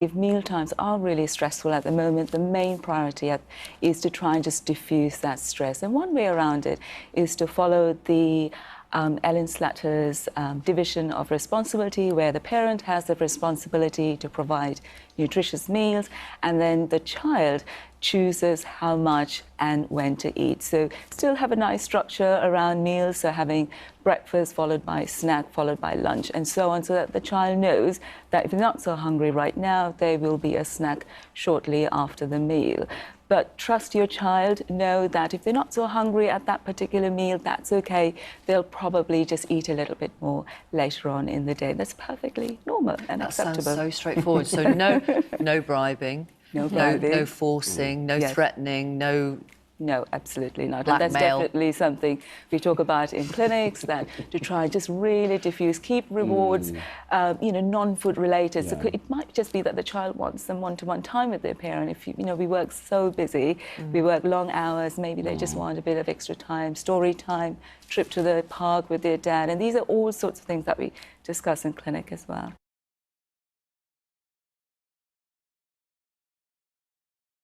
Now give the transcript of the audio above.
If meal times are really stressful at the moment, the main priority is to try and just diffuse that stress. And one way around it is to follow the Ellen Slatter's division of responsibility, where the parent has the responsibility to provide nutritious meals, and then the child chooses how much and when to eat. So still have a nice structure around meals, so having breakfast followed by snack followed by lunch and so on, so that the child knows that if they're not so hungry right now, there will be a snack shortly after the meal. But trust your child, know that if they're not so hungry at that particular meal, that's okay. They'll probably just eat a little bit more later on in the day. That's perfectly normal and acceptable. That sounds so straightforward. So no bribing. No bribing. No forcing, no threatening, No, absolutely not. Blackmail. And that's definitely something we talk about in clinics, that to try just really diffuse, keep rewards, non-food related. Yeah. So it might just be that the child wants some one-to-one time with their parent. If we work so busy, we work long hours, maybe they just want a bit of extra time, story time, trip to the park with their dad. And these are all sorts of things that we discuss in clinic as well.